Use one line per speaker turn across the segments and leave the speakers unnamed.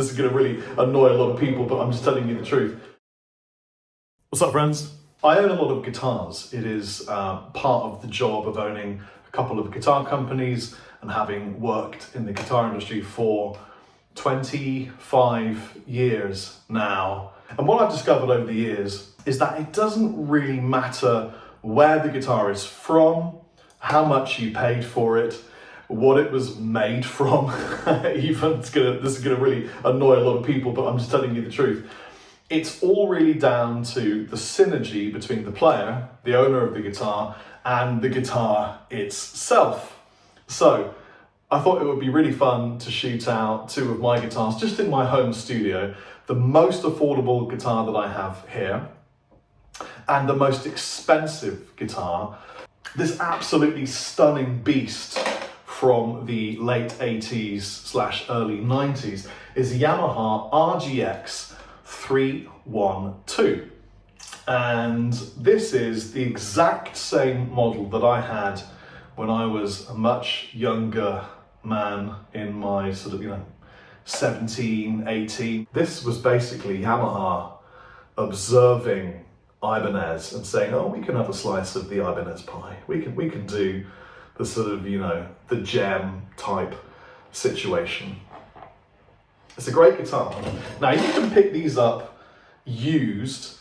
This is going to really annoy a lot of people, but I'm just telling you the truth. What's up, friends? I own a lot of guitars. It is part of the job of owning a couple of guitar companies and having worked in the guitar industry for 25 years now. And what I've discovered over the years is that it doesn't really matter where the guitar is from, how much you paid for it, what it was made from. This is gonna really annoy a lot of people, but I'm just telling you the truth. It's all really down to the synergy between the player, the owner of the guitar, and the guitar itself. So I thought it would be really fun to shoot out two of my guitars just in my home studio. The most affordable guitar that I have here and the most expensive guitar. This absolutely stunning beast from the late 80s/early 90s is a Yamaha RGX 312. And this is the exact same model that I had when I was a much younger man in my 17, 18. This was basically Yamaha observing Ibanez and saying, oh, we can have a slice of the Ibanez pie. We can do the the gem type situation. It's a great guitar. Now you can pick these up used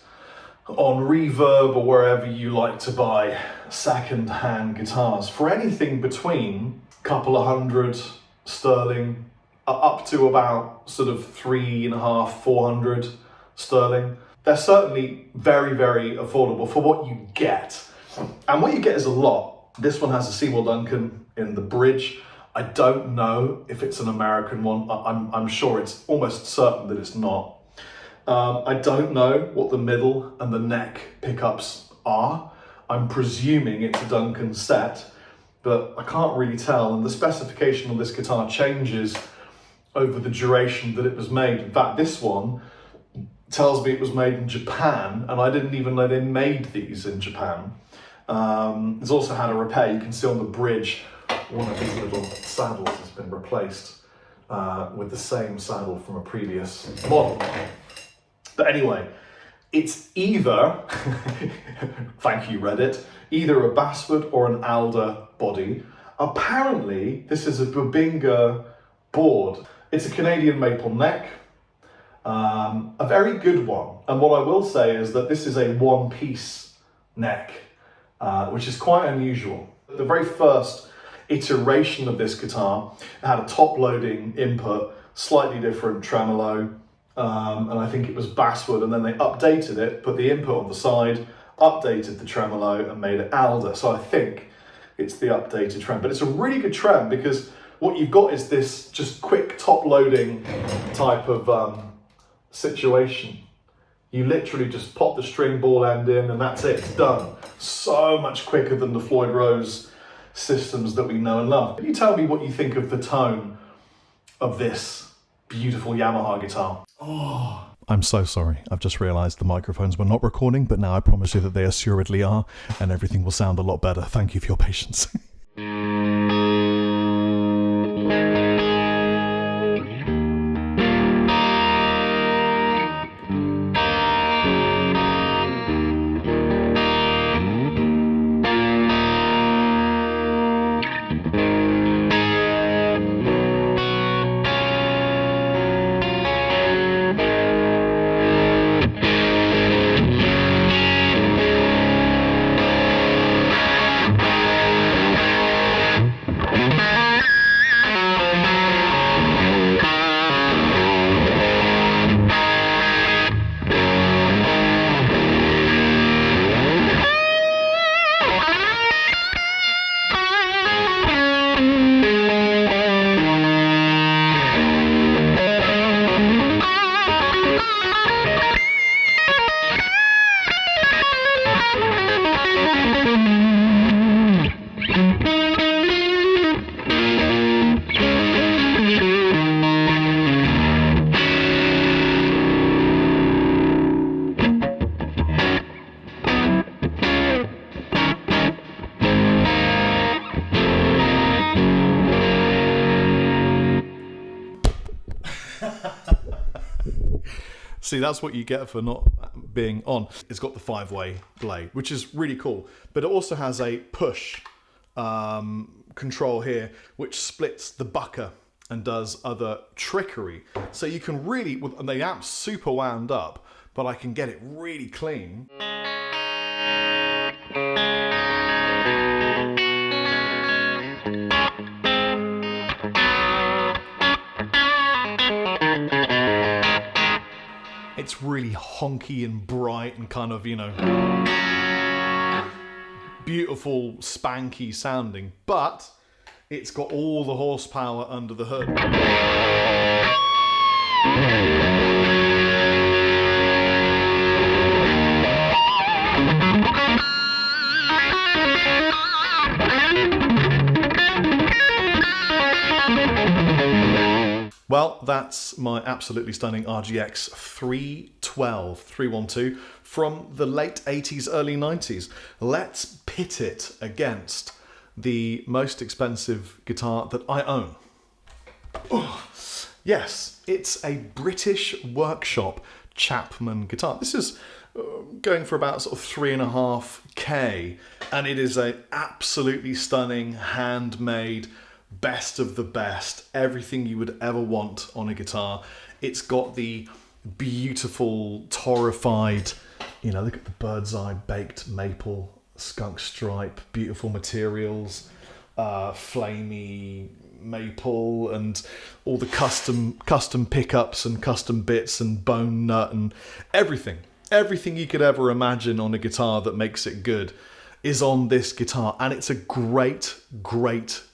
on Reverb or wherever you like to buy second-hand guitars for anything between a couple of hundred sterling up to about 350, 400 sterling. They're certainly very, very affordable for what you get. And what you get is a lot. This one has a Seymour Duncan in the bridge. I don't know if it's an American one. I'm sure it's almost certain that it's not. I don't know what the middle and the neck pickups are. I'm presuming it's a Duncan set, but I can't really tell. And the specification of this guitar changes over the duration that it was made. In fact, this one tells me it was made in Japan, and I didn't even know they made these in Japan. It's also had a repair. You can see on the bridge, one of these little saddles has been replaced with the same saddle from a previous model. But anyway, it's either, thank you Reddit, either a basswood or an alder body. Apparently, this is a Bubinga board. It's a Canadian maple neck, a very good one. And what I will say is that this is a one-piece neck, which is quite unusual. The very first iteration of this guitar had a top-loading input, slightly different tremolo, and I think it was basswood, and then they updated it, put the input on the side, updated the tremolo, and made it alder. So I think it's the updated trem, but it's a really good trem because what you've got is this just quick top-loading type of situation. You literally just pop the string ball end in and that's it, it's done. So much quicker than the Floyd Rose systems that we know and love. Can you tell me what you think of the tone of this beautiful Yamaha guitar? Oh, I'm so sorry. I've just realized the microphones were not recording, but now I promise you that they assuredly are, and everything will sound a lot better. Thank you for your patience. See, that's what you get for not being on. It's got the 5-way blade, which is really cool. But it also has a push control here, which splits the bucker and does other trickery. So you can really, and the amp's super wound up, but I can get it really clean. It's really honky and bright and kind of, you know, beautiful, spanky sounding, but it's got all the horsepower under the hood. Well, that's my absolutely stunning RGX 312 from the late 80s, early 90s. Let's pit it against the most expensive guitar that I own. Oh, yes, it's a British workshop Chapman guitar. This is going for about sort of 3.5K, and it is an absolutely stunning, handmade, best of the best, everything you would ever want on a guitar. It's got the beautiful, torrified, you know, look at the bird's eye baked maple, skunk stripe, beautiful materials, flamey maple, and all the custom pickups and custom bits and bone nut and everything you could ever imagine on a guitar that makes it good is on this guitar, and it's a great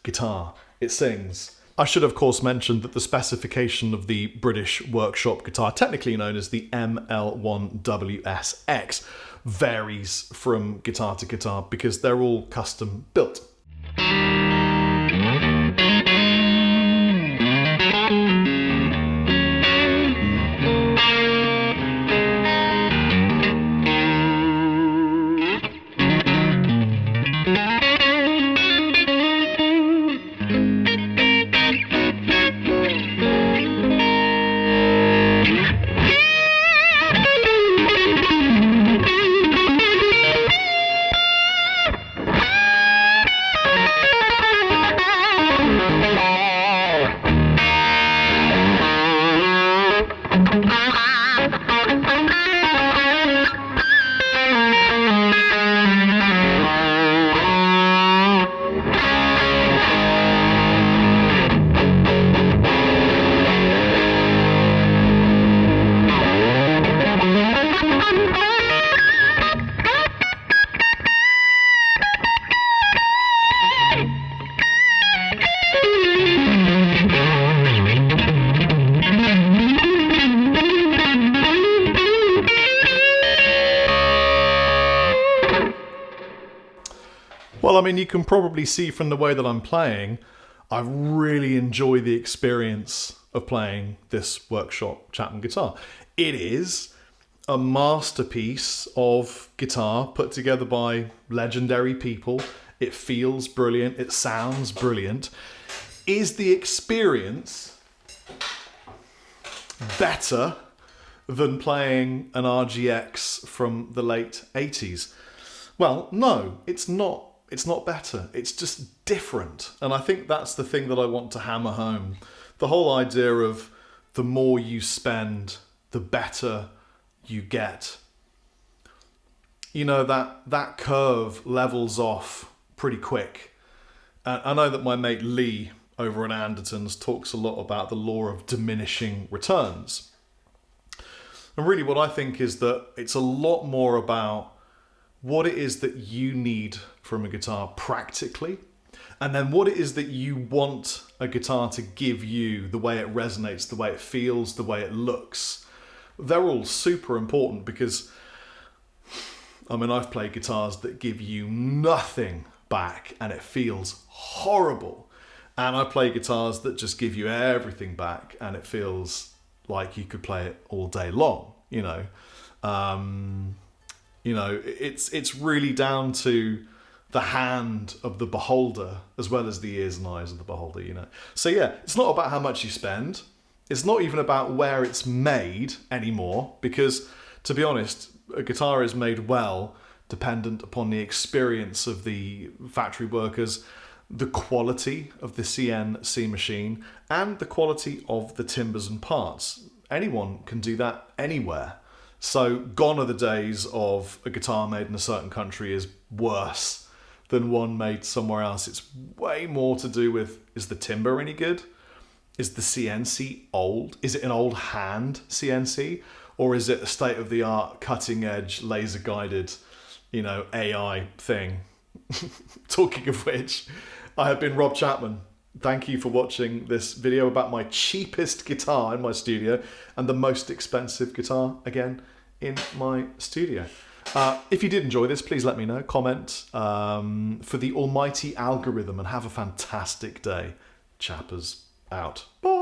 guitar. It sings. I should of course mention that the specification of the British workshop guitar, technically known as the ML1WSX, varies from guitar to guitar because they're all custom built. Well, I mean, you can probably see from the way that I'm playing, I really enjoy the experience of playing this workshop Chapman guitar. It is a masterpiece of guitar put together by legendary people. It feels brilliant. It sounds brilliant. Is the experience better than playing an RGX from the late 80s? Well, no, it's not. It's not better. It's just different. And I think that's the thing that I want to hammer home. The whole idea of the more you spend, the better you get. You know, that curve levels off pretty quick. And I know that my mate Lee over at Andertons talks a lot about the law of diminishing returns. And really what I think is that it's a lot more about what it is that you need from a guitar practically, and then what it is that you want a guitar to give you, the way it resonates, the way it feels, the way it looks. They're all super important because, I mean, I've played guitars that give you nothing back and it feels horrible. And I play guitars that just give you everything back and it feels like you could play it all day long, you know. It's really down to the hand of the beholder as well as the ears and eyes of the beholder, you know. So yeah, it's not about how much you spend. It's not even about where it's made anymore, because, to be honest, a guitar is made well dependent upon the experience of the factory workers, the quality of the CNC machine, and the quality of the timbers and parts. Anyone can do that anywhere. So gone are the days of a guitar made in a certain country is worse than one made somewhere else. It's way more to do with, is the timber any good? Is the CNC old? Is it an old hand CNC? Or is it a state-of-the-art, cutting-edge, laser-guided, AI thing? Talking of which, I have been Rob Chapman. Thank you for watching this video about my cheapest guitar in my studio and the most expensive guitar, again, in my studio. If you did enjoy this, please let me know. Comment for the almighty algorithm, and have a fantastic day. Chappers out. Bye.